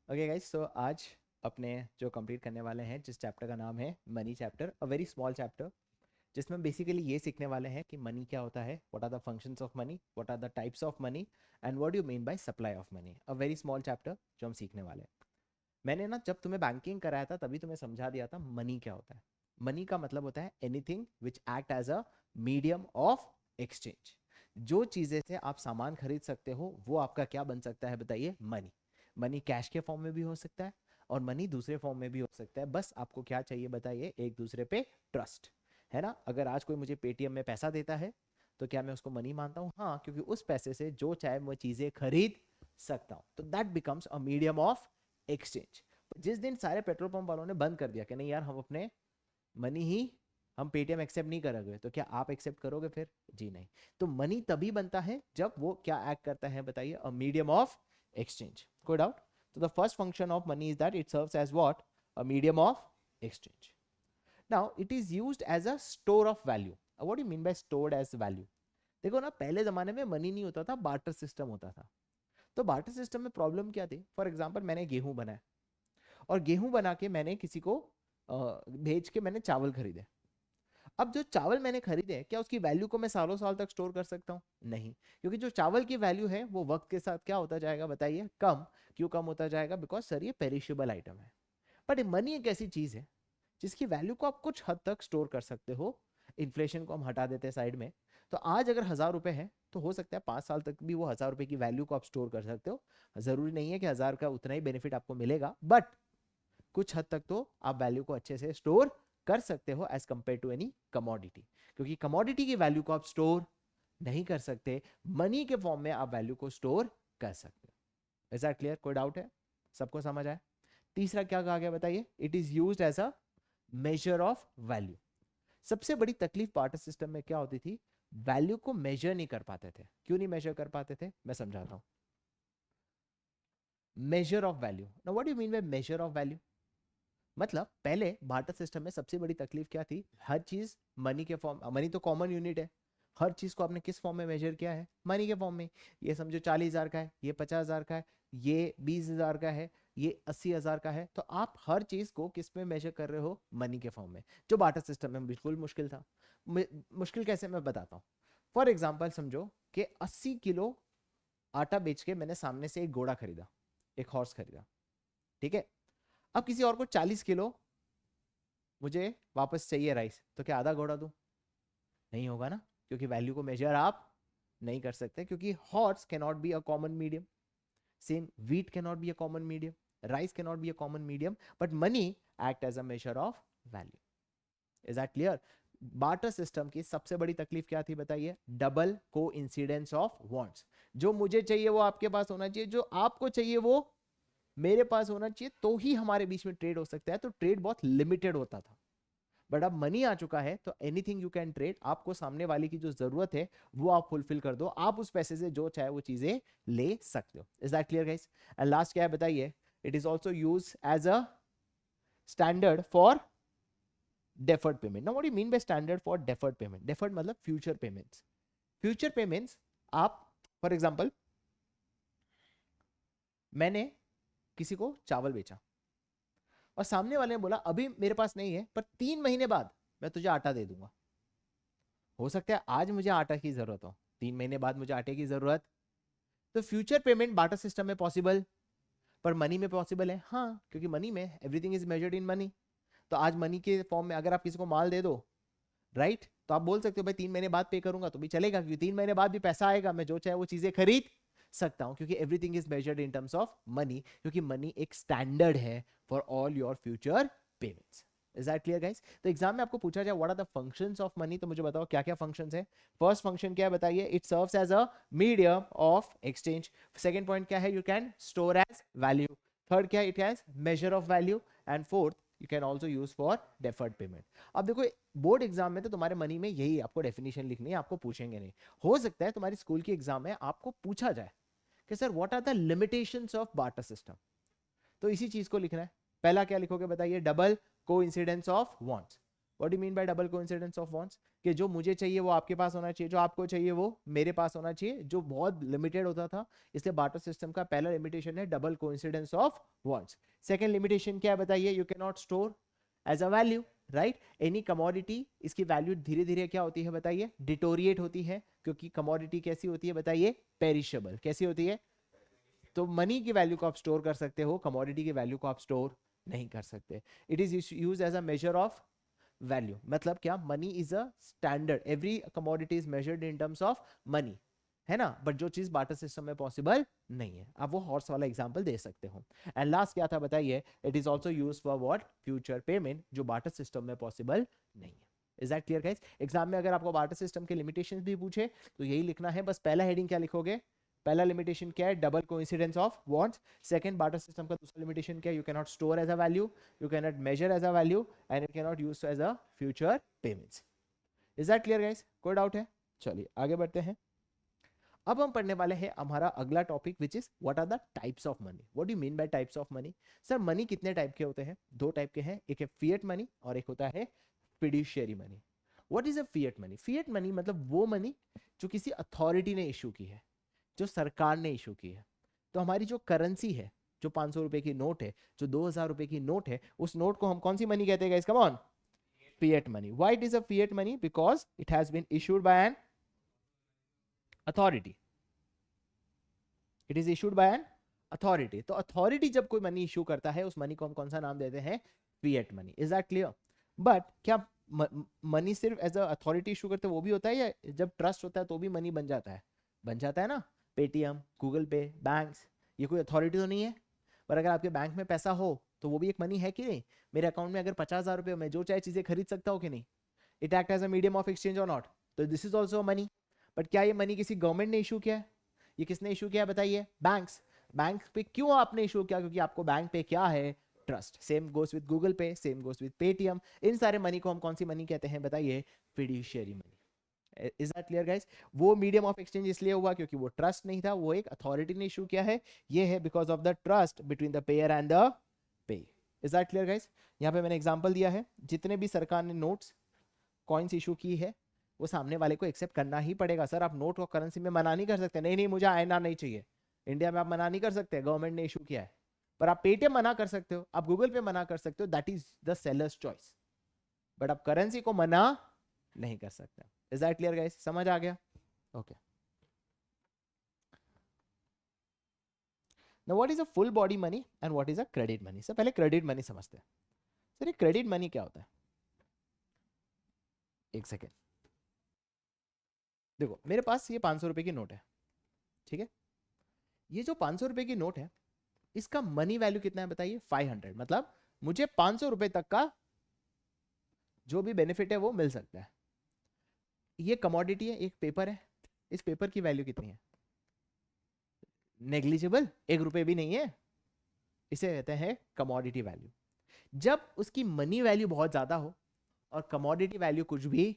Okay guys, सो आज अपने जो कंप्लीट करने वाले हैं जिस चैप्टर का नाम है money chapter, a very small chapter, जिसमें बेसिकली ये सीखने वाले हैं कि मनी क्या होता है, what are the functions of money, what are the types of money and what do mean by supply of money. A very small chapter जो हम सीखने वाले हैं। मैंने ना जब तुम्हें बैंकिंग कराया था तभी तुम्हें समझा दिया था मनी क्या होता है। मनी का मतलब होता है anything which act as a medium of exchange. जो चीज़ें से आप सामान खरीद सकते हो वो आपका क्या बन सकता है बताइए, मनी। मनी कैश के फॉर्म में भी हो सकता है और मनी दूसरे फॉर्म में भी हो सकता है। बस आपको क्या चाहिए बताइए, एक दूसरे पे ट्रस्ट, है ना। अगर आज कोई मुझे पेटीएम में पैसा देता है तो क्या मैं उसको मनी मानता हूँ? हाँ, क्योंकि उस पैसे से जो चाहे वो चीज़ें खरीद सकता हूँ, तो that becomes a medium of exchange. जिस दिन सारे पेट्रोल पंप वालों ने बंद कर दिया कि नहीं यार, हम अपने मनी ही, हम पेटीएम एक्सेप्ट नहीं करोगे, तो क्या आप एक्सेप्ट करोगे फिर? जी नहीं। तो मनी तभी बनता है जब वो क्या एक्ट करता है बताइए, अ मीडियम ऑफ एक्सचेंज। कोई डाउट? तो the first function of money is that it serves as what, a medium of exchange. Now it is used as a store of value. What do you mean by stored as value? देखो ना, पहले जमाने में money नहीं होता था, barter system होता था। तो बार्टर सिस्टम में प्रॉब्लम क्या थी? फॉर एग्जाम्पल मैंने गेहूं बनाया और गेहूं बना के मैंने किसी को भेज के मैंने चावल खरीदे। अब जो चावल मैंने खरीदे, क्या उसकी वैल्यू को मैं सालों साल तक स्टोर कर सकता हूँ? नहीं, क्योंकि जो चावल की वैल्यू है वो वक्त के साथ क्या होता जाएगा बताइए, कम। क्यों कम होता जाएगा? बिकॉज सर ये पेरिशेबल आइटम है। बट मनी एक ऐसी चीज है जिसकी वैल्यू को आप कुछ हद तक स्टोर कर सकते हो। इन्फ्लेशन को हम हटा देते हैं साइड में। तो आज अगर 1,000 रुपए है तो हो सकता है 5 साल तक भी वो 1,000 रुपए की वैल्यू को आप स्टोर कर सकते हो। जरूरी नहीं है कि 1,000 का उतना ही बेनिफिट आपको मिलेगा, बट कुछ हद तक तो आप वैल्यू को अच्छे से स्टोर कर सकते हो as compare to any commodity. क्योंकि कमोडिटी की वैल्यू को आप स्टोर नहीं कर सकते, मनी के फॉर्म में आप वैल्यू को स्टोर कर सकते हो। Is that clear? कोई डाउट है? सबको समझ आए? तीसरा क्या कहा गया बताइए, it is used as a measure of value. सबसे बड़ी तकलीफ पार्टर सिस्टम में क्या होती थी? वैल्यू को मेजर नहीं कर पाते थे। क्यों नहीं मेजर कर पाते थे? मैं समझाता हूं। Major of value, now what do you mean bye major of value? मतलब पहले बार्टर सिस्टम में सबसे बड़ी तकलीफ क्या थी? हर चीज मनी के फॉर्म, मनी तो कॉमन यूनिट है, हर चीज को आपने किस फॉर्म में मेजर किया है? मनी के फॉर्म में। ये समझो 40,000 का है, ये 50,000 का है, ये 20,000 का है, ये 80,000 का है, तो आप हर चीज को किस में मेजर कर रहे हो? मनी के फॉर्म में। जो बार्टर सिस्टम में बिल्कुल मुश्किल था। मुश्किल कैसे, मैं बताता हूँ। फॉर एग्जाम्पल समझो कि 80 किलो आटा बेच के मैंने सामने से एक घोड़ा खरीदा, एक हॉर्स खरीदा, ठीक है। अब किसी और को 40 किलो मुझे वापस चाहिए राइस, तो क्या आधा घोड़ा दूं? नहीं होगा ना, क्योंकि वैल्यू को मेजर आप नहीं कर सकते, क्योंकि horse can not be a common medium, same wheat can not be a common medium, rice can not be a common medium, but money act as a measure of value. Is that clear? Barter system की सबसे बड़ी तकलीफ क्या थी बताइए? Double को incidence of wants. जो मुझे चाहिए वो आपके पास होना चाहिए, जो आपको चाहिए वो मेरे पास होना चाहिए, तो ही हमारे बीच में ट्रेड हो सकता है। तो ट्रेड बहुत लिमिटेड होता था। बट अब मनी आ चुका है तो एनीथिंग यू कैन ट्रेड। आपको सामने वाले की जो जरूरत है वो आप फुलफिल कर दो, आप उस पैसे से जो चाहे वो चीजें ले सकते हो। Is that clear guys? And last क्या है बताइए? It is also use as a standard for deferred payment. Now what do you mean by standard for deferred payment? Deferred मतलब फ्यूचर पेमेंट्स। फ्यूचर पेमेंट्स, आप for example, मैंने किसी को चावल बेचा और सामने वाले ने बोला अभी मेरे पास नहीं है, पर 3 महीने बाद मैं तुझे आटा दे दूंगा। हो सकता है आज मुझे आटा की जरूरत हो, 3 महीने बाद मुझे आटे की जरूरत। तो फ्यूचर पेमेंट बार्टर सिस्टम में पॉसिबल, पर मनी में पॉसिबल है? हाँ, क्योंकि मनी में everything is measured in money. तो आज मनी के फॉर्म में अगर आप किसी को माल दे दो, राइट, तो आप बोल सकते हो भाई 3 महीने बाद पे करूंगा, तो भी चलेगा, क्योंकि 3 महीने बाद भी पैसा आएगा, मैं जो चाहे वो चीजें खरीद सकता हूं, क्योंकि everything is measured in terms of money, क्योंकि मनी एक स्टैंडर्ड है for all your future payments. Is that clear guys? तो एग्जाम में आपको पूछा जाए what are the functions of money, तो मुझे बताओ क्या क्या फंक्शंस है। फर्स्ट फंक्शन क्या है बताइए? It serves as a medium of exchange. Second point क्या है? You can store as value. Third क्या है? It has measure of value. And fourth, you can also use for deferred payment. अब देखो, board exam में तो तुम्हारे money में यही आपको डेफिनेशन लिखनी है, आपको पूछेंगे नहीं। हो सकता है तुम्हारी स्कूल की एग्जाम में आपको पूछा जाए कि sir what are the limitations of barter system, तो इसी चीज को लिखना है। पहला क्या लिखोगे बताइए? डबल को incidence of wants. What do mean bye double coincidence of wants? कि जो मुझे चाहिए वो आपके पास होना चाहिए, जो आपको चाहिए वो मेरे पास होना चाहिए, जो बहुत लिमिटेड होता था। इसलिए बार्टर सिस्टम का पहला लिमिटेशन है double coincidence of wants. Second limitation क्या है बताइए? You can not store as a value, right? Any commodity, इसकी वैल्यू धीरे धीरे क्या होती है बताइए? डिटोरिएट होती है, क्योंकि कमोडिटी कैसी होती है बताइए? पेरिशेबल। कैसी होती है? तो मनी की वैल्यू को आप स्टोर कर सकते हो, कमोडिटी की वैल्यू को आप स्टोर नहीं कर सकते। It is use as a measure of value. मतलब क्या? Money is a standard, every commodity is measured in terms of money, है ना? बट जो चीज बार्टर सिस्टम में पॉसिबल नहीं है। आप वो हॉर्स वाला एग्जांपल दे सकते हो। एंड लास्ट क्या था बताइए? It is also used for what? Future payment, जो बार्टर सिस्टम में पॉसिबल नहीं है। Is that clear guys? Exam में अगर आपको बार्टर सिस्टम के लिमिटेशंस भी पूछे तो यही लिखना है। बस पहला हेडिंग क्या लिखोगे? पहला लिमिटेशन क्या है? Double coincidence of wants. Second, barter system का दूसरा लिमिटेशन क्या है? You can not store as a value, you can not measure as a value, and it can not use as a future payments. Is that clear guys? कोई doubt है? चलिए आगे बढ़ते हैं। अब हम पढ़ने वाले हैं हमारा अगला topic, which is what are the types of money. What do you mean by types of money? Sir money कितने टाइप के होते हैं? दो टाइप के हैं, एक है फिएट मनी और एक होता है fiduciary money. What is a fiat money? Fiat money मतलब वो मनी जो किसी अथॉरिटी ने इशू की है, जो सरकार ने इशू की है। तो हमारी जो करेंसी है, जो 500 रुपए की नोट है, जो 2000 रुपए की नोट है, उस नोट को हम कौन सी मनी कहते हैं guys? Come on. Fiat money. Why it is a fiat money? Because it has been issued by an authority. It is issued by an authority. तो अथॉरिटी जब कोई मनी इशू करता है, उस मनी को हम कौन सा नाम देते हैं? Fiat money. Is that clear? But क्या मनी सिर्फ एज अ अथॉरिटी इशू करते वो भी होता है, या जब ट्रस्ट होता है तो भी मनी बन जाता है? बन जाता है ना। पेटीएम, गूगल पे, बैंक्स, ये कोई अथॉरिटी तो नहीं है। पर अगर आपके बैंक में पैसा हो तो वो भी एक मनी है कि नहीं? मेरे अकाउंट में अगर 50,000 रुपये, मैं जो चाहे चीजें खरीद सकता हूँ कि नहीं? It act as a medium of exchange और नॉट? तो this is also money. But क्या ये मनी किसी गवर्नमेंट ने इशू किया है? ये किसने इशू किया बताइए? बैंक्स। बैंक पे क्यों आपने इशू किया? क्योंकि आपको बैंक पे क्या है? Trust. Same goes with Google पे, सेम गोस विद पेटीएम। इन सारे मनी को हम कौन सी मनी कहते हैं बताइए? Fiduciary money. Is that clear guys? वो मीडियम ऑफ एक्सचेंज इसलिए हुआ क्योंकि वो ट्रस्ट नहीं था, वो एक अथॉरिटी ने इशू किया है। ये है because of the trust between the pair and the pay. Is that clear guys? यहाँ पे मैंने एग्जांपल दिया है, जितने भी सरकार ने नोट्स, कॉइन्स इशू की है, वो सामने वाले को एक्सेप्ट करना ही पड़ेगा। सर आप नोट को करेंसी में मना नहीं कर सकते, नहीं नहीं मुझे आईएनआर नहीं चाहिए। इंडिया में आप मना नहीं कर सकते, गवर्नमेंट ने इशू किया है। पर आप पेटीएम मना कर सकते हो, आप गूगल पे मना कर सकते हो, that is the sellers choice. But आप करेंसी को मना नहीं कर सकते। Is that clear guys? समझ आ गया? Okay. Now what is a full body money and what is a credit money? Sir पहले क्रेडिट मनी समझते हैं। सर ये क्रेडिट मनी क्या होता है? एक सेकेंड। देखो मेरे पास ये 500 रुपए की नोट है, ठीक है? ये जो 500 रुपए की नोट है, इसका मनी वैल्यू कितना है बताइए? 500। मतलब मुझे 500 रुपए तक का जो भी बेनिफिट है वो मिल सकता है। ये कमोडिटी है, एक पेपर है। इस पेपर की वैल्यू कितनी है? नेग्लिजिबल, 1 रुपए भी नहीं है। इसे कहते हैं कमोडिटी वैल्यू। जब उसकी मनी वैल्यू बहुत ज्यादा हो और कमोडिटी वैल्यू कुछ भी,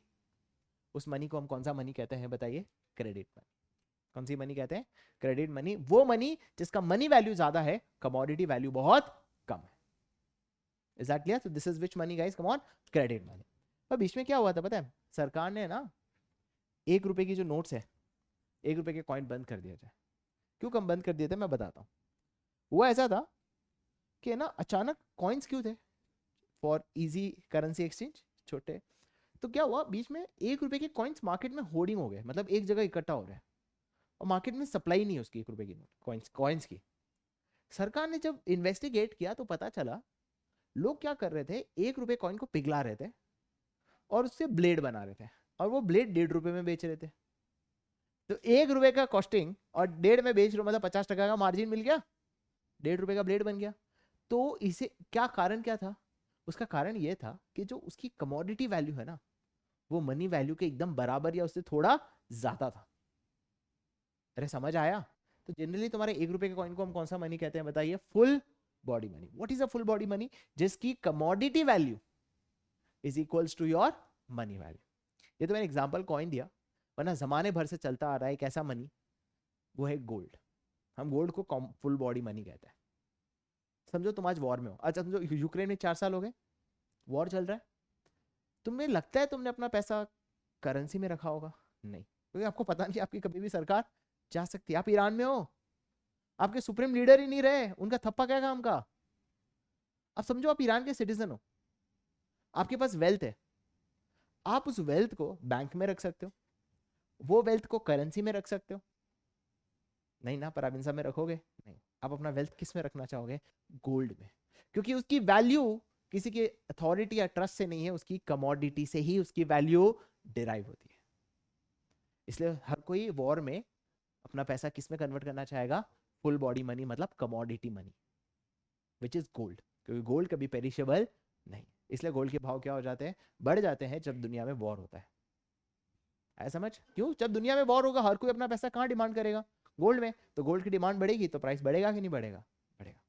उस मनी को हम कौन सा मनी कहते हैं बताइए? Credit money. कौन सी मनी कहते हैं? Credit money. वो मनी जिसका मनी वैल्यू ज्यादा है, कमोडिटी वैल्यू बहुत कम है। Is that clear? So this is which money guys? Come on, credit money. पर बीच में क्या हुआ था पता है? सरकार ने ना 1 रुपए की जो नोट्स है, 1 रुपए के कॉइन बंद कर दिए थे। क्यों कम बंद कर दिए थे मैं बताता हूँ। वो ऐसा था कि ना अचानक कॉइन्स क्यों थे? फॉर इजी करेंसी एक्सचेंज, छोटे। तो क्या हुआ बीच में? 1 रुपए के कॉइन्स मार्केट में होर्डिंग हो गए, मतलब एक जगह इकट्ठा हो रहे हैं, और मार्केट में सप्लाई नहीं है उसकी 1 रुपए की नोट कॉइन्स कॉइन्स की। सरकार ने जब इन्वेस्टिगेट किया तो पता चला लोग क्या कर रहे थे, 1 रुपए कॉइन को पिघला रहे थे और उससे ब्लेड बना रहे थे, और वो ब्लेड 1.5 रुपए में बेच रहे थे। तो 1 रुपए का कॉस्टिंग और 1.5 में बेच रहे हो, मतलब 50 टका का मार्जिन मिल गया, 1.5 रुपए का ब्लेड बन गया। तो इसे क्या कारण क्या था? उसका कारण यह था कि जो उसकी कमोडिटी वैल्यू है ना, वो मनी वैल्यू के एकदम बराबर या उससे थोड़ा ज्यादा था। अरे समझ आया? तो जनरली तुम्हारे 1 रुपए के कॉइन को हम कौन सा मनी कहते हैं बताइए? Full body money. What is a full body money? जिसकी commodity value is equals to your money value. ये तो मैंने एग्जांपल कॉइन दिया, वरना जमाने भर से चलता आ रहा है एक ऐसा मनी, वो है गोल्ड। हम गोल्ड को फुल बॉडी मनी कहते हैं। समझो तुम आज वॉर में हो, अच्छा समझो यूक्रेन में 4 साल हो गए वॉर चल रहा है, तुम्हें लगता है तुमने अपना पैसा करेंसी में रखा होगा? नहीं, क्योंकि आपको पता नहीं आपकी कभी भी सरकार जा सकती है। आप ईरान में हो, आपके सुप्रीम लीडर ही नहीं रहे, उनका थप्पा क्या काम का? आप समझो आप ईरान के सिटीजन हो, आपके पास वेल्थ है, आप उस वेल्थ को बैंक में रख सकते हो, वो वेल्थ को करेंसी में रख सकते हो। नहीं ना, पर आप इन सब में रखोगे नहीं। आप अपना वेल्थ किस में रखना चाहोगे? गोल्ड में, क्योंकि उसकी वैल्यू किसी की अथॉरिटी या ट्रस्ट से नहीं है, उसकी कमोडिटी से ही उसकी वैल्यू डिराइव होती है। इसलिए हर कोई वॉर में अपना पैसा किस में कन्वर्ट करना चाहेगा? फुल बॉडी मनी, मतलब commodity money, which is gold, क्योंकि गोल्ड कभी पेरिशेबल नहीं। इसलिए गोल्ड के भाव क्या हो जाते हैं? बढ़ जाते हैं जब दुनिया में वॉर होता है। ऐसा समझ? क्यों? जब दुनिया में वॉर होगा हर कोई अपना पैसा कहाँ डिमांड करेगा? गोल्ड में। तो गोल्ड की डिमांड बढ़ेगी तो प्राइस बढ़ेगा कि नहीं बढ़ेगा? बढ़ेगा।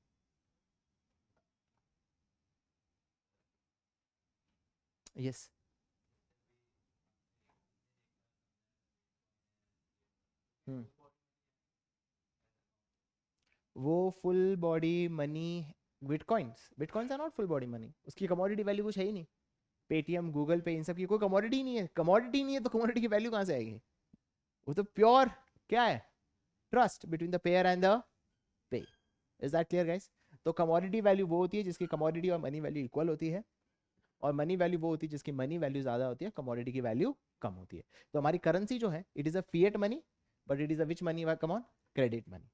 यस। वो full body money, bitcoins, bitcoins are not full body money, उसकी कमोडिटी वैल्यू कुछ है ही नहीं। पेटीएम, गूगल पे, इन सब की कोई कमोडिटी नहीं है। कमोडिटी नहीं है तो कमोडिटी की वैल्यू कहाँ से आएगी? वो तो प्योर क्या है? Trust between the pair and the pay. Is that clear guys? तो कमोडिटी वैल्यू वो होती है जिसकी कमोडिटी और मनी वैल्यू इक्वल होती है, और मनी वैल्यू वो होती है जिसकी मनी वैल्यू ज्यादा होती है, कमोडिटी की वैल्यू कम होती है। तो हमारी करेंसी जो है, it is a fiat money, but it is a which money? Come on, credit money.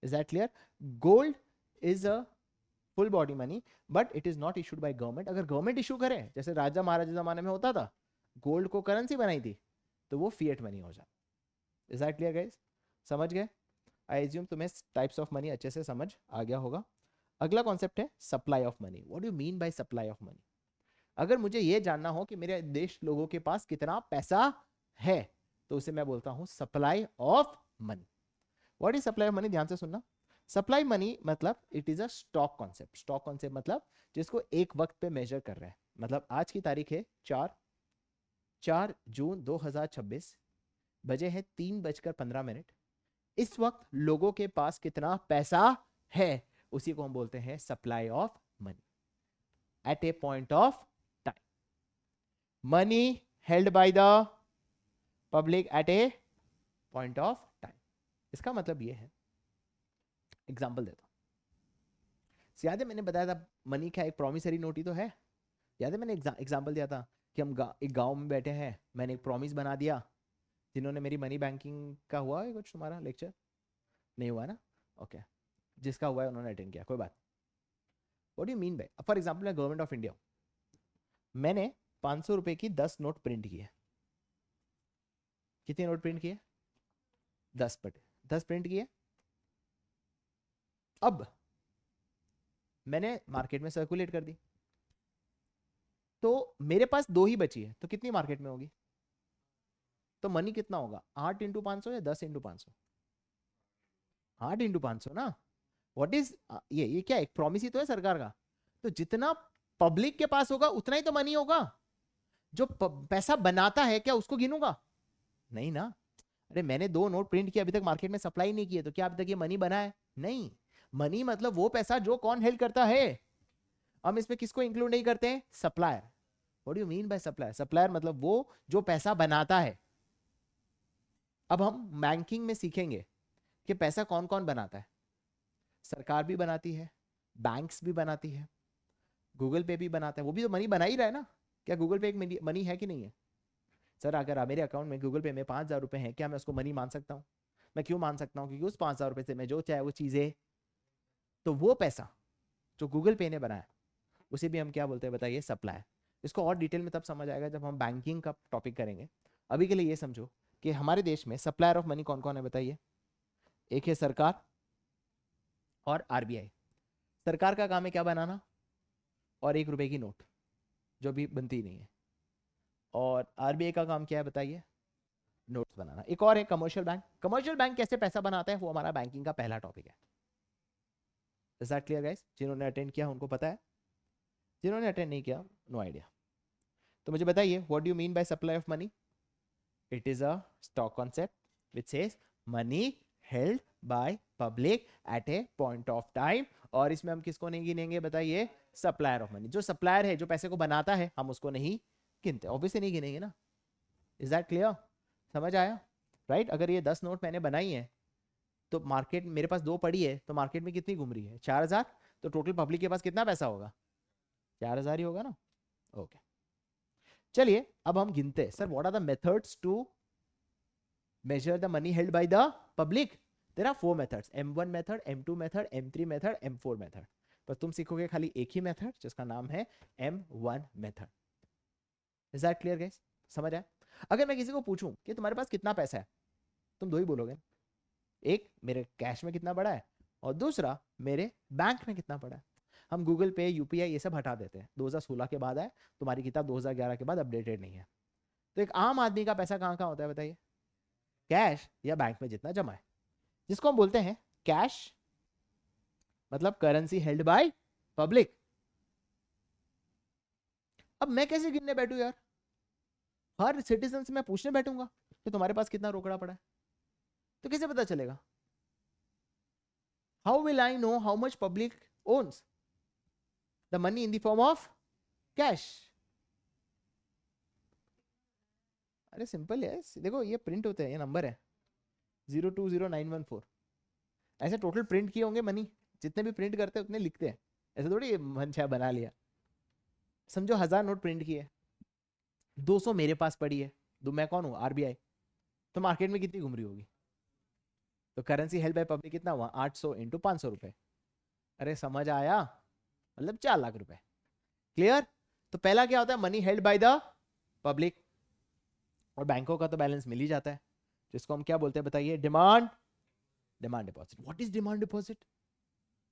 Is that clear? Gold is a full body money, but it is not issued by government. अगर government issue करे, जैसे राजा महाराजा जमाने में होता था, gold को currency बनाई थी, तो वो फिएट मनी हो जाता। Is that clear guys? समझ गए? आई एज्यूम तुम्हें टाइप्स ऑफ मनी अच्छे से समझ आ गया होगा। अगला कॉन्सेप्ट है supply of money. What do you mean by supply of money? अगर मुझे ये जानना हो कि मेरे देश लोगों के पास कितना पैसा है, तो उसे मैं बोलता हूं supply of money. What is supply of money? ध्यान से सुनना। सप्लाई मनी मतलब it is a stock concept. Stock concept मतलब जिसको एक वक्त पे मेजर कर रहे हैं। मतलब आज की तारीख है 4 जून 2026, बजे हैं 3:15। इस वक्त लोगों के पास कितना पैसा है, उसी को हम बोलते हैं supply of money at A point of time. Money held by the public eight A point of time. इसका मतलब ये है, एग्जांपल देता हूं। याद है मैंने बताया था मनी का एक प्रॉमिसरी नोट ही तो है। याद है मैंने एग्जांपल दिया था कि हम एक गांव में बैठे हैं, मैंने एक प्रॉमिस बना दिया। जिन्होंने मेरी मनी बैंकिंग का हुआ है कुछ तुम्हारा लेक्चर? नहीं हुआ ना? ओके। जिसका हुआ है उन्होंने अटेंड किया, कोई बात। What do you mean bye, for example मैं गवर्नमेंट ऑफ इंडिया, मैंने 500 रुपए की 10 नोट प्रिंट किए। कितने नोट प्रिंट किए? 10 प्रिंट किए। अब मैंने मार्केट में सर्कुलेट कर दी, तो मेरे पास 2 ही बची है, तो कितनी मार्केट में होगी? तो मनी कितना होगा? 8 × 500 या 10 × 500? 8 × 500 ना। व्हाट इज ये क्या एक प्रॉमिस ही तो है सरकार का। तो जितना पब्लिक के पास होगा उतना ही तो मनी होगा। जो पैसा बनाता है क्या उसको गिनूंगा? नहीं ना। अरे मैंने 2 नोट प्रिंट किए, अभी तक मार्केट में सप्लाई नहीं किए, तो क्या अभी तक ये मनी बना है? नहीं। मनी मतलब वो पैसा जो कौन हेल्ड करता है। हम इसमें किसको इंक्लूड नहीं करते हैं? Supplier. What do you mean by supplier? Supplier मतलब वो जो पैसा बनाता है। अब हम बैंकिंग में सीखेंगे कि पैसा कौन कौन बनाता है। सरकार भी बनाती है, बैंक्स भी बनाती है, गूगल पे भी बनाता है। वो भी तो मनी बना ही रहा है ना। क्या गूगल पे एक मनी है कि नहीं है? सर अगर मेरे अकाउंट में गूगल पे में 5,000 रुपए हैं, क्या मैं उसको मनी मान सकता हूँ? मैं क्यों मान सकता हूँ? क्योंकि उस 5,000 रुपए से मैं जो चाहे वो चीजें, तो वो पैसा जो गूगल पे ने बनाया उसे भी हम क्या बोलते हैं बताइए? सप्लाई। इसको और डिटेल में तब समझ आएगा जब हम बैंकिंग का टॉपिक करेंगे। अभी के लिए ये समझो कि हमारे देश में सप्लायर ऑफ मनी कौन कौन है बताइए? एक है सरकार और आरबीआई। सरकार का काम है क्या? बनाना, और 1 रुपए की नोट जो भी बनती नहीं है। और आरबीआई का काम क्या है बताइए? नोट्स बनाना। एक और है कमर्शियल बैंक। कमर्शियल बैंक कैसे पैसा बनाता है, वो हमारा बैंकिंग का पहला टॉपिक है। Is that clear guys? जिन्होंने अटेंड किया उनको पता है, जिन्होंने अटेंड नहीं किया नो आइडिया। तो मुझे बताइए what do you mean by supply of money? It is a stock concept which says money held by public at A point of time. और इसमें हम किसको नहीं गिनेंगे बताइए? Supplier of money. जो सप्लायर है, जो पैसे को बनाता है, हम उसको नहीं गिनते, ऑब्वियसली नहीं गिनेंगे ना। Is that clear? समझ आया? राइट अगर ये 10 नोट मैंने बनाई है तो मार्केट मेरे पास 2 पड़ी है, तो मार्केट में कितनी घूम रही है? 4000। तो टोटल पब्लिक के पास कितना पैसा होगा? 4000 ही होगा ना। ओके चलिए अब हम गिनते हैं। Sir what are the methods to measure the money held by the public? There are 4 methods, M1 method, M2 method, M3 method, M4 method. पर तुम सीखोगे खाली एक ही मेथड जिसका नाम है M1 method. Is that clear guys? समझ आया? अगर मैं किसी को पूछूं कि तुम्हारे पास कितना पैसा है, तुम दो ही बोलोगे, एक मेरे कैश में कितना पड़ा है और दूसरा मेरे बैंक में कितना पड़ा है। हम गूगल पे यूपीआई ये सब हटा देते हैं, 2016 के बाद आए, तुम्हारी किताब 2011 के बाद अपडेटेड नहीं है। तो एक आम आदमी का पैसा कहाँ कहाँ होता है बताइए? कैश या बैंक में जितना जमा है, जिसको हम बोलते हैं कैश, मतलब करेंसी हेल्ड बाय पब्लिक। अब मैं कैसे गिनने बैठू यार? हर सिटीजन से मैं पूछने बैठूंगा कि तुम्हारे पास कितना रोकड़ा पड़ा है, तो कैसे पता चलेगा? How will I know how much public owns the money in the form of cash? अरे सिंपल है, देखो ये प्रिंट होते हैं, ये नंबर है 020914। ऐसे टोटल प्रिंट किए होंगे मनी, जितने भी प्रिंट करते हैं उतने लिखते हैं, ऐसे थोड़ी मनछा बना लिया। समझो 1000 नोट प्रिंट किए, 200 मेरे पास पड़ी है, तो मैं कौन हूँ? आरबीआई। तो मार्केट में कितनी घूम रही होगी? तो करेंसी हेल्ड बाय पब्लिक कितना हुआ? 800 इंटू 500 रुपए। अरे समझ आया? मतलब 4 लाख रुपए। क्लियर? तो पहला क्या होता है? Money held by the public. और बैंकों का तो बैलेंस मिल ही जाता है, जिसको हम क्या बोलते हैं बताइए? Demand deposit. What is demand deposit?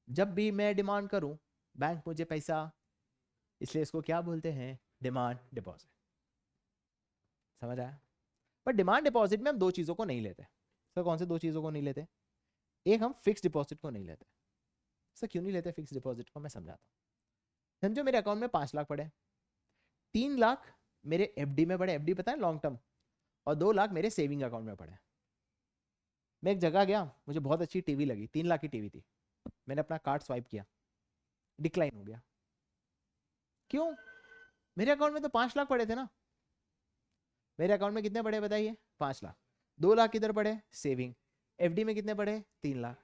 जब भी मैं डिमांड करूं बैंक मुझे पैसा, इसलिए इसको क्या बोलते हैं? Demand deposit. समझ आया? पर डिमांड डिपॉजिट में हम 2 चीजों को नहीं लेते। सर कौन से 2 चीजों को नहीं लेते? एक, हम फिक्स डिपॉजिट को नहीं लेते। सर क्यों नहीं लेते फिक्स डिपॉजिट को? मैं समझाता हूँ। समझो मेरे अकाउंट में 5 लाख पड़े, 3 लाख मेरे एफडी में पड़े, एफडी पता है लॉन्ग टर्म, और 2 लाख मेरे सेविंग अकाउंट में पड़े। मैं एक जगह गया, मुझे बहुत अच्छी टीवी लगी, 3 लाख की टीवी थी, मैंने अपना कार्ड स्वाइप किया, डिक्लाइन हो गया। क्यों? मेरे अकाउंट में तो 5 लाख पड़े थे ना। मेरे अकाउंट में कितने पड़े बताइए? 5 लाख। 2 लाख किधर पड़े? सेविंग। एफडी में कितने पड़े? 3 लाख।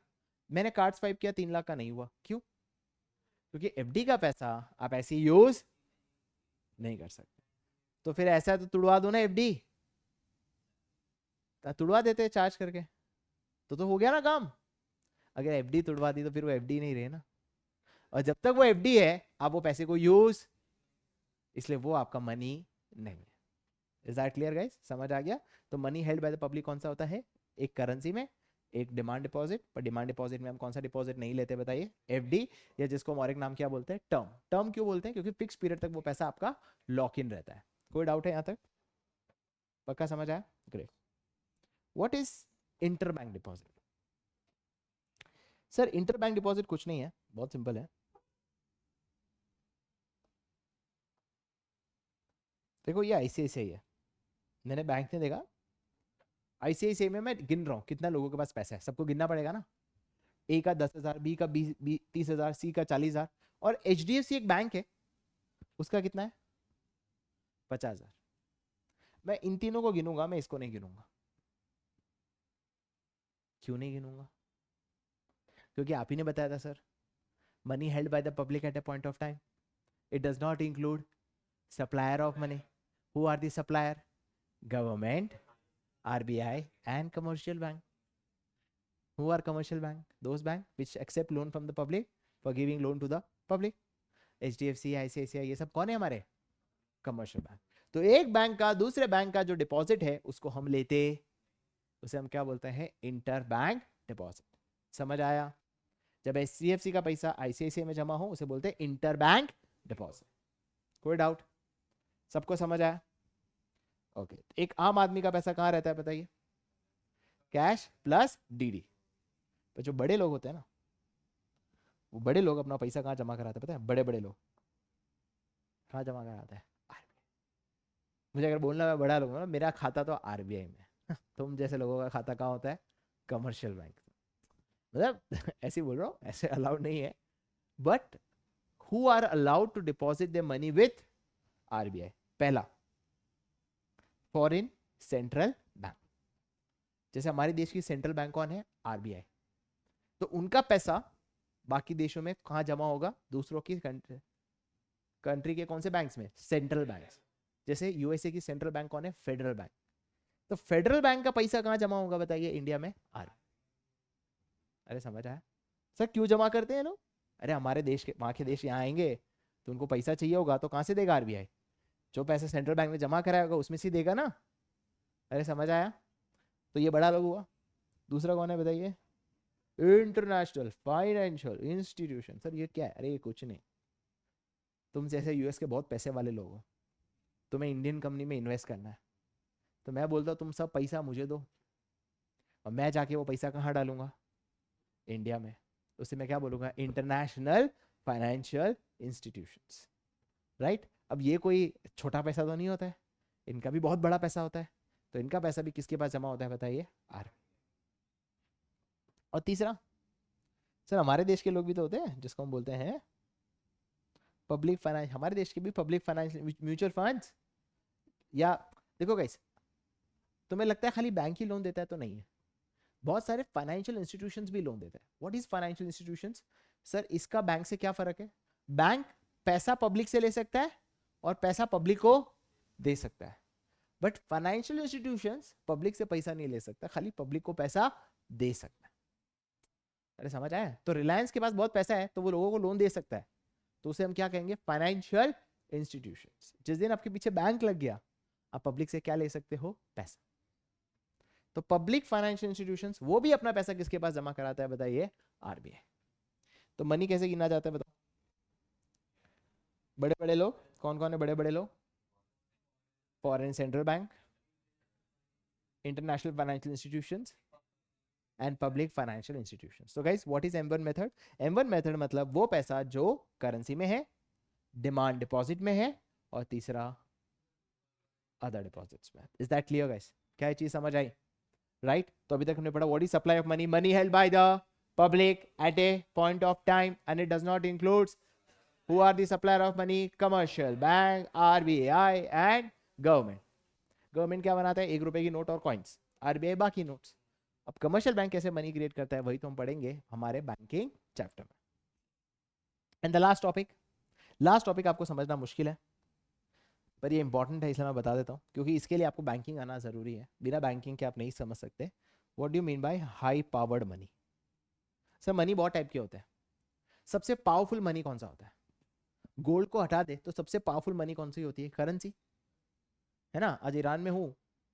मैंने कार्ड स्वाइप किया, 3 लाख का नहीं हुआ। क्यों? क्योंकि एफडी का पैसा आप ऐसे यूज नहीं कर सकते। तो फिर ऐसा तो तुड़वा दो ना एफडी, तुड़वा देते चार्ज करके, तो हो गया ना काम। अगर एफडी तुड़वा दी तो फिर वो एफडी नहीं रहे ना, और जब तक वो एफडी है आप वो पैसे को यूज, इसलिए वो आपका मनी नहीं है। Is that clear guys? समझ आ गया? तो money held by the public कौन सा होता है? एक करेंसी में, एक डिमांड डिपॉजिट। पर डिमांड डिपॉजिट में हम कौन सा डिपॉजिट नहीं लेते बताइए? एफडी, या जिसको हम और एक नाम क्या बोलते हैं? टर्म। टर्म क्यों बोलते हैं? क्योंकि फिक्स पीरियड तक वो पैसा आपका लॉक इन रहता है। कोई डाउट है यहाँ तक? पक्का समझ आया? Great. What is inter bank deposit? Sir inter bank deposit कुछ नहीं है, बहुत सिंपल है। देखो ये आईसीआईसीआई है, मैंने बैंक ने देखा, आईसीआईसीआई में मैं गिन रहा हूँ कितना लोगों के पास पैसा है, सबको गिनना पड़ेगा ना। ए का 10,000, बी का 30,000, सी का 40,000, और एचडीएफसी एक बैंक है, उसका कितना है? 50,000। मैं इन तीनों को गिनूंगा, मैं इसको नहीं गिनूंगा। क्यों नहीं गिनूंगा? क्योंकि आप ही ने बताया था sir, money held by the public at a point of time, it does not include supplier of money. Who are the supplier? Government, RBI and commercial bank. Who are commercial bank? Those bank which accept loan from the public for giving loan to the public. HDFC, ICICI, ये सब कौन है हमारे? Commercial bank. तो एक bank का दूसरे bank का जो डिपॉजिट है उसको हम लेते, उसे हम क्या बोलते हैं? Inter bank deposit. समझ आया? जब HDFC का पैसा ICICI में जमा हो उसे बोलते हैं इंटर बैंक डिपॉजिट। कोई डाउट? सबको समझ आया? ओके। एक आम आदमी का पैसा कहाँ रहता है बताइए? Cash plus DD. तो जो बड़े लोग होते हैं ना, वो बड़े लोग अपना पैसा कहाँ जमा कराते हैं पता है? बड़े बड़े लोग कहाँ जमा कराते हैं? मुझे अगर बोलना मैं बड़ा लोग ना, मेरा खाता तो आरबीआई में तुम जैसे लोगों का खाता कहाँ होता है? Commercial bank. मतलब ऐसे बोल रहा हूँ, ऐसे अलाउड नहीं है, but who are allowed to deposit their money with RBI? पहला फॉरेन सेंट्रल बैंक। जैसे हमारे देश की सेंट्रल बैंक कौन है? आरबीआई। तो उनका पैसा बाकी देशों में कहाँ जमा होगा? दूसरों की कंट्री के कौन से बैंक्स में? Central banks. जैसे यूएसए की सेंट्रल बैंक कौन है? Federal bank. तो फेडरल बैंक का पैसा कहाँ जमा होगा बताइए? इंडिया में। अरे समझ आया सर क्यों जमा करते हैं लोग? अरे हमारे देश के वहां के देश यहाँ आएंगे तो उनको पैसा चाहिए होगा, तो कहाँ से देगा आरबीआई? जो पैसा सेंट्रल बैंक ने जमा कराया होगा उसमें से देगा ना। अरे समझ आया? तो ये बड़ा लोग हुआ। दूसरा कौन है बताइए? International financial institution. सर ये क्या है? अरे ये कुछ नहीं, तुम जैसे यूएस के बहुत पैसे वाले लोग हो, तुम्हें इंडियन कंपनी में इन्वेस्ट करना है, तो मैं बोलता हूँ तुम सब पैसा मुझे दो, और मैं जाके वो पैसा कहाँ डालूंगा? इंडिया में। उसे मैं क्या बोलूँगा? International financial institutions, right. अब ये कोई छोटा पैसा तो नहीं होता है, इनका भी बहुत बड़ा पैसा होता है। तो इनका पैसा भी किसके पास जमा होता है बताइए? आर। और तीसरा, सर हमारे देश के लोग भी तो होते हैं जिसको हम बोलते हैं पब्लिक फाइनेंस। हमारे देश के भी पब्लिक फाइनेंस म्यूचुअल फंड्स, या देखो गाइस, तुम्हें लगता है खाली बैंक ही लोन देता है? तो नहीं है, बहुत सारे फाइनेंशियल इंस्टीट्यूशंस भी लोन देते हैं। What is financial institutions? Sir इसका बैंक से क्या फर्क है? बैंक पैसा पब्लिक से ले सकता है और पैसा पब्लिक को दे सकता है, बट फाइनेंशियल इंस्टीट्यूशंस पब्लिक से पैसा नहीं ले सकता, खाली पब्लिक को पैसा दे सकता है। अरे समझ आया? तो रिलायंस के पास बहुत पैसा है तो वो लोगों को लोन दे सकता है, तो उसे हम क्या कहेंगे? Financial institutions. जिस दिन आपके पीछे बैंक लग गया, आप पब्लिक से क्या ले सकते हो? पैसा। तो पब्लिक फाइनेंशियल इंस्टीट्यूशंस वो भी अपना पैसा किसके पास जमा कराता है बताइए? आरबीआई। तो मनी कैसे गिना जाता है बताओ? बड़े बड़े लोग कौन कौन है? बड़े बड़े लोग, foreign central bank, international financial institutions and public financial institutions. तो guys what is M1 method? M1 method मतलब वो पैसा जो करेंसी में है, डिमांड डिपॉजिट में है, और तीसरा अदर डिपॉजिट्स में। Is that clear guys? क्या ये चीज समझ आई? राइट तो अभी तक हमने पढ़ा what is supply of money? Money held by the public eight A point of time and it does not includes who are the supplier of money? Commercial bank, RBI and government. Government क्या बनाता है? 1 रुपए की note और coins, RBI बाकी notes. अब commercial bank कैसे money create करता है वही तो हम पढ़ेंगे हमारे बैंकिंग चैप्टर में। एंड द लास्ट टॉपिक आपको समझना मुश्किल है पर ये इंपॉर्टेंट है, इसलिए मैं बता देता हूँ, क्योंकि इसके लिए आपको बैंकिंग आना जरूरी है। बिना बैंकिंग के आप नहीं समझ सकते। What do you mean by high powered money? Sir money बहुत टाइप के होते हैं। सबसे पावरफुल मनी कौन सा होता है? गोल्ड को हटा दे तो सबसे पावरफुल मनी कौन सी होती है? करेंसी, है ना। आज ईरान में हूं,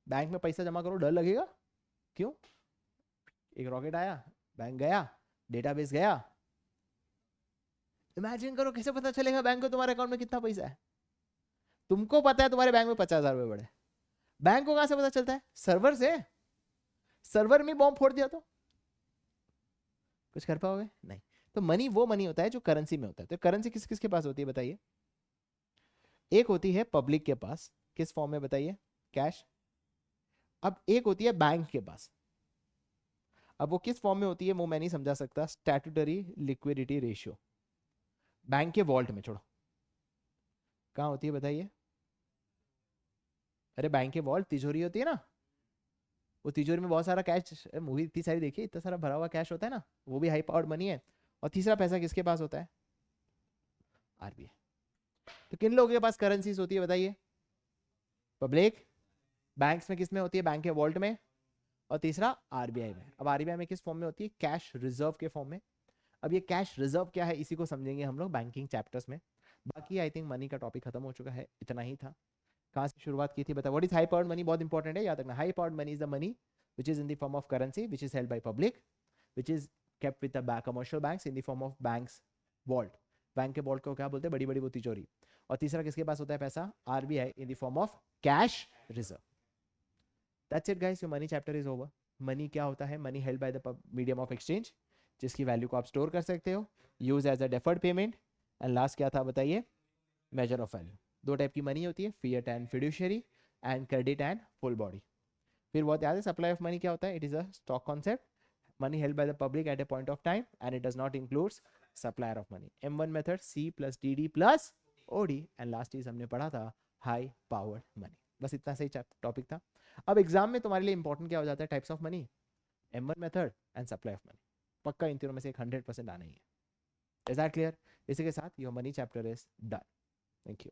बैंक में पैसा जमा करो, डर लगेगा? क्यों? एक रॉकेट आया, बैंक गया, डेटाबेस गया। इमेजिन करो कैसे पता चलेगा बैंक को तुम्हारे अकाउंट में कितना पैसा है? तुमको पता है तुम्हारे बैंक में 50,000 रुपए पड़े, बैंक को कहां से पता चलता है? सर्वर से। सर्वर में बॉम्ब फोड़ दिया तो कुछ कर पाओगे? नहीं। तो मनी वो मनी होता है जो करेंसी में होता है। तो करेंसी किस किस के पास होती है बताइए? एक होती है पब्लिक के पास, किस फॉर्म में बताइए? कैश। अब एक होती है बैंक के पास, अब वो किस फॉर्म में होती है वो मैं नहीं समझा सकता। Statutory liquidity ratio. बैंक के वॉल्ट में, छोड़ो, कहाँ होती है बताइए? अरे बैंक के वॉल्ट, तिजोरी होती है ना, वो तिजोरी में बहुत सारा कैश, मूवी इतनी सारी देखिए, इतना सारा भरा हुआ कैश होता है ना, वो भी हाई पावर्ड मनी है। और तीसरा पैसा किसके पास होता है? आरबीआई। तो किन लोगों के पास करेंसीज होती है बताइए? पब्लिक। बैंक्स में किस में होती है? बैंक के वॉल्ट में। और तीसरा आरबीआई में। अब आरबीआई में किस फॉर्म में होती है? कैश रिजर्व के फॉर्म में। अब ये कैश रिजर्व क्या है इसी को समझेंगे हम लोग बैंकिंग चैप्टर्स में। बाकी आई थिंक मनी का टॉपिक खत्म हो चुका है, इतना ही था। कहाँ से शुरुआत की थी बता? What is high powered money? बहुत इंपॉर्टेंट है, याद रखना। High powered money is the money which is in the form of currency which is held by public, which is kept with the commercial banks in the form of banks vault. Bank के vault को क्या बोलते हैं? बड़ी बड़ी वो तिजोरी। और तीसरा किसके पास होता है पैसा? RBI in the form of cash reserve. That's it guys, your money chapter is over. Money क्या होता है? Money held by the medium of exchange, जिसकी वैल्यू को आप स्टोर कर सकते हो, use as a deferred payment. And last क्या था बताइए? Measure of value. दो टाइप की मनी होती है, fiat and fiduciary, and credit and full body. फिर बहुत याद है सप्लाई ऑफ मनी क्या होता है? It is a stock concept, money held by the public eight A point of time and it does not includes supplier of money. M1 method C+DD+OD। And last चीज हमने पढ़ा था high powered money. बस इतना सही topic था। अब exam में तुम्हारे लिए इंपॉर्टेंट क्या हो जाता है, types of money, M1 method and supply of money. पक्का इन तीनों में से एक 100% आना ही है। Is that clear? इसी के साथ your money chapter is done. Thank you.